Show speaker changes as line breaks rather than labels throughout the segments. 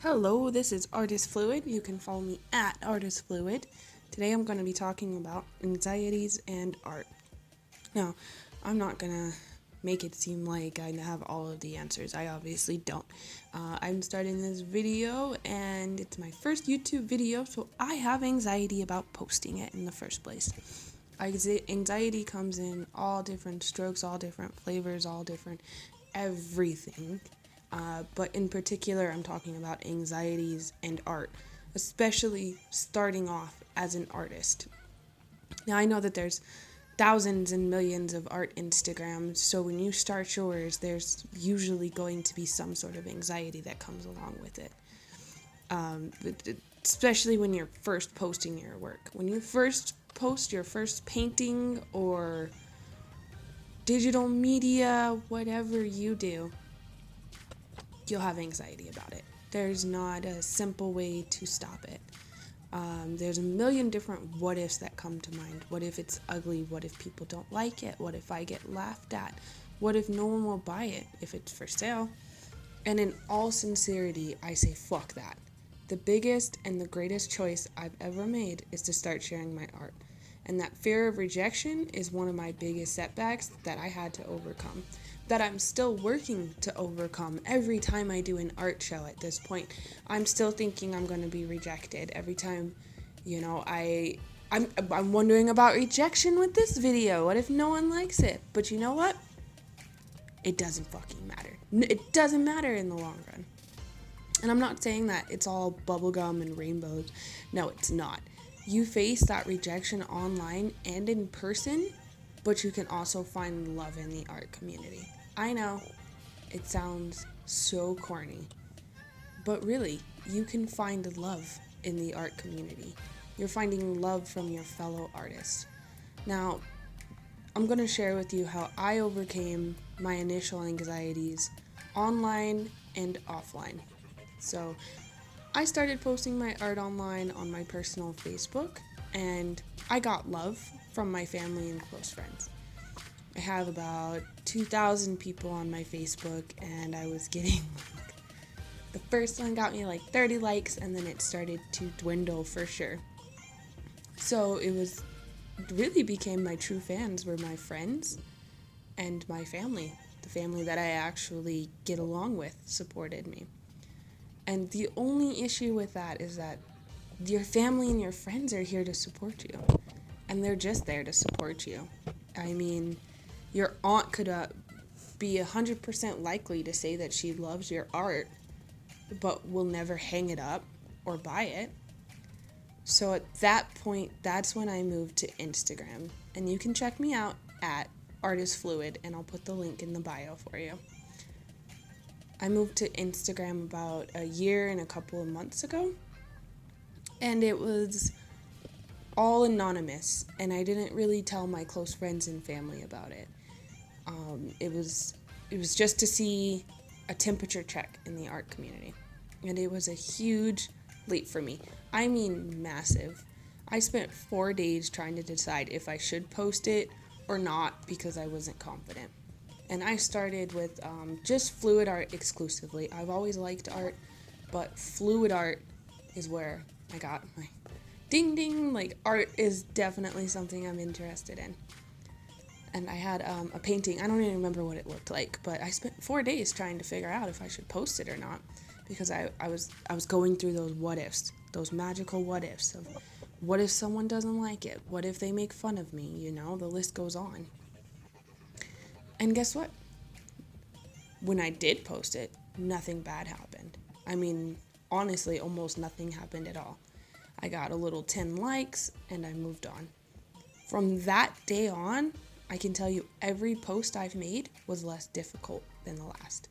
Hello, this is Artist Fluid. You can follow me at Artist Fluid. Today I'm going to be talking about anxieties and art. Now, I'm not going to make it seem like I have all of the answers. I obviously don't. I'm starting this video and it's my first YouTube video, so I have anxiety about posting it in the first place. Anxiety comes in all different strokes, all different flavors, all different everything. But in particular, I'm talking about anxieties and art, especially starting off as an artist. Now, I know that there's thousands and millions of art Instagrams, so when you start yours, there's usually going to be some sort of anxiety that comes along with it. Especially when you're first posting your work. When you first post your first painting or digital media, whatever you do, you'll have anxiety about it. There's not a simple way to stop it. There's a million different what ifs that come to mind. What if it's ugly? What if people don't like it? What if I get laughed at? What if no one will buy it if it's for sale? And in all sincerity, I say fuck that. The biggest and the greatest choice I've ever made is to start sharing my art. And that fear of rejection is one of my biggest setbacks that I had to overcome, that I'm still working to overcome. Every time I do an art show at this point, I'm still thinking I'm going to be rejected. Every time, I'm wondering about rejection with this video. What if no one likes it? But you know what? It doesn't fucking matter. It doesn't matter in the long run. And I'm not saying that it's all bubblegum and rainbows. No, it's not. You face that rejection online and in person, but you can also find love in the art community. I know, it sounds so corny, but really, you can find love in the art community. You're finding love from your fellow artists. Now, I'm going to share with you how I overcame my initial anxieties online and offline. So, I started posting my art online on my personal Facebook, and I got love from my family and close friends. I have about 2,000 people on my Facebook, and I was getting the first one got me 30 likes, and then it started to dwindle for sure. So it really became my true fans were my friends and my family. The family that I actually get along with supported me. And the only issue with that is that your family and your friends are here to support you. And they're just there to support you. I mean, your aunt could be 100% likely to say that she loves your art, but will never hang it up or buy it. So at that point, that's when I moved to Instagram. And you can check me out at Artist Fluid, and I'll put the link in the bio for you. I moved to Instagram about a year and a couple of months ago, and it was all anonymous, and I didn't really tell my close friends and family about it. It was just to see a temperature check in the art community, and it was a huge leap for me. I mean, massive. I spent 4 days trying to decide if I should post it or not because I wasn't confident. And I started with just fluid art exclusively. I've always liked art, but fluid art is where I got my ding ding. Art is definitely something I'm interested in. And I had a painting. I don't even remember what it looked like, but I spent 4 days trying to figure out if I should post it or not, because I was going through those what ifs, those magical what ifs of what if someone doesn't like it? What if they make fun of me? The list goes on. And guess what? When I did post it, nothing bad happened. I mean, honestly, almost nothing happened at all. I got a little 10 likes, and I moved on. From that day on, I can tell you every post I've made was less difficult than the last.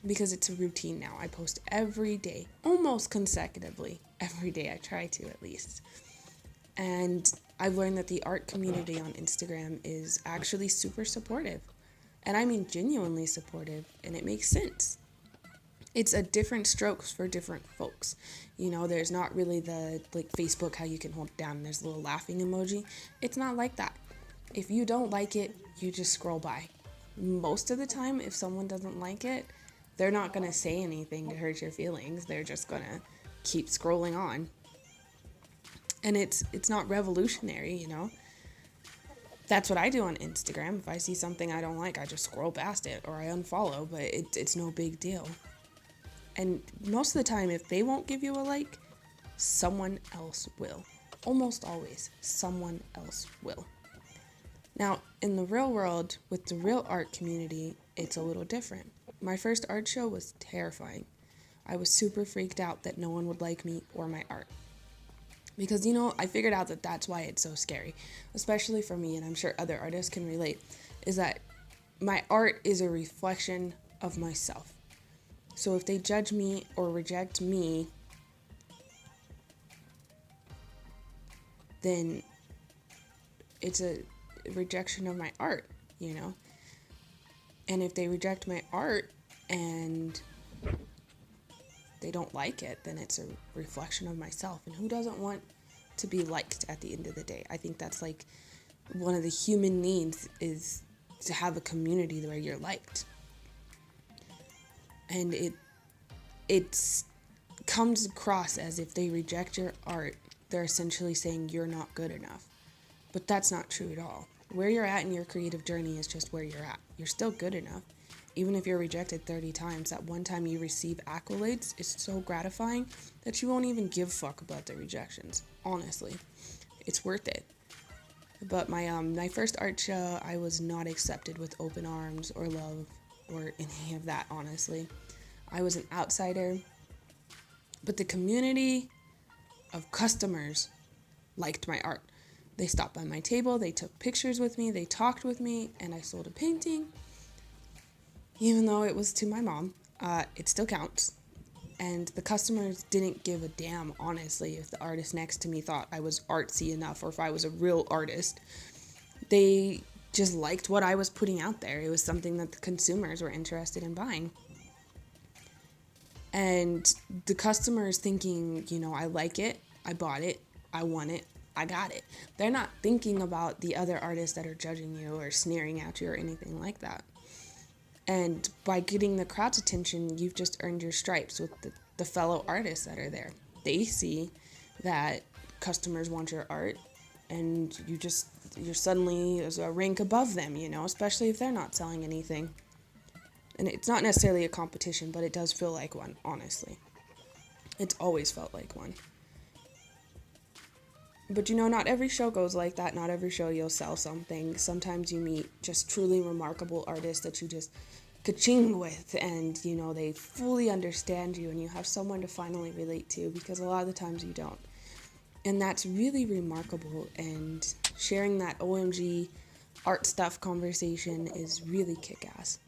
Because it's a routine now. I post every day, almost consecutively. Every day I try to, at least. And I've learned that the art community on Instagram is actually super supportive. And I mean genuinely supportive, and it makes sense. It's a different strokes for different folks. There's not really the Facebook, how you can hold down and there's a little laughing emoji. It's not like that. If you don't like it, you just scroll by. Most of the time, if someone doesn't like it, they're not going to say anything to hurt your feelings. They're just going to keep scrolling on. And it's not revolutionary, you know. That's what I do on Instagram. If I see something I don't like, I just scroll past it or I unfollow, but it's no big deal. And most of the time, if they won't give you a like, someone else will. Almost always, someone else will. Now, in the real world, with the real art community, it's a little different. My first art show was terrifying. I was super freaked out that no one would like me or my art. Because, you know, I figured out that that's why it's so scary, especially for me, and I'm sure other artists can relate, is that my art is a reflection of myself. So if they judge me or reject me, then it's a rejection of my art, you know? And if they reject my art and they don't like it, then it's a reflection of myself. And who doesn't want to be liked at the end of the day? I think that's like one of the human needs, is to have a community where you're liked. And it comes across as if they reject your art, they're essentially saying you're not good enough. But that's not true at all. Where you're at in your creative journey is just where you're at. You're still good enough. Even if you're rejected 30 times, that one time you receive accolades is so gratifying that you won't even give a fuck about the rejections. Honestly, it's worth it. But my first art show, I was not accepted with open arms or love or any of that, honestly. I was an outsider, but the community of customers liked my art. They stopped by my table, they took pictures with me, they talked with me, and I sold a painting. Even though it was to my mom, it still counts. And the customers didn't give a damn, honestly, if the artist next to me thought I was artsy enough or if I was a real artist. They just liked what I was putting out there. It was something that the consumers were interested in buying. And the customers thinking, you know, I like it, I bought it, I want it, I got it. They're not thinking about the other artists that are judging you or sneering at you or anything like that. And by getting the crowd's attention, you've just earned your stripes with the fellow artists that are there. They see that customers want your art, and you're suddenly a rank above them, you know, especially if they're not selling anything. And it's not necessarily a competition, but it does feel like one, honestly. It's always felt like one. But you know, not every show goes like that. Not every show you'll sell something. Sometimes you meet just truly remarkable artists that you just ka-ching with, and you know, they fully understand you and you have someone to finally relate to, because a lot of the times you don't. And that's really remarkable, and sharing that OMG art stuff conversation is really kick-ass.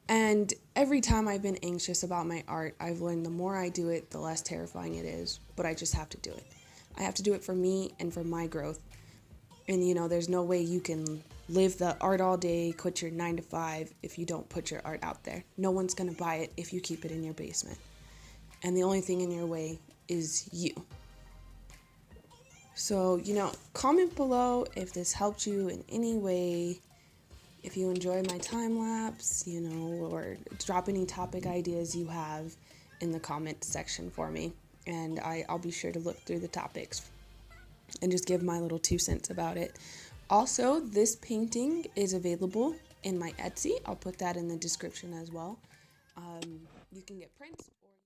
And every time I've been anxious about my art, I've learned the more I do it, the less terrifying it is, but I just have to do it. I have to do it for me and for my growth. And you know, there's no way you can live the art all day, quit your 9 to 5 if you don't put your art out there. No one's going to buy it if you keep it in your basement. And the only thing in your way is you. So, you know, comment below if this helped you in any way. If you enjoy my time lapse, you know, or drop any topic ideas you have in the comment section for me. And I'll be sure to look through the topics and just give my little 2 cents about it. Also, this painting is available in my Etsy. I'll put that in the description as well. You can get prints.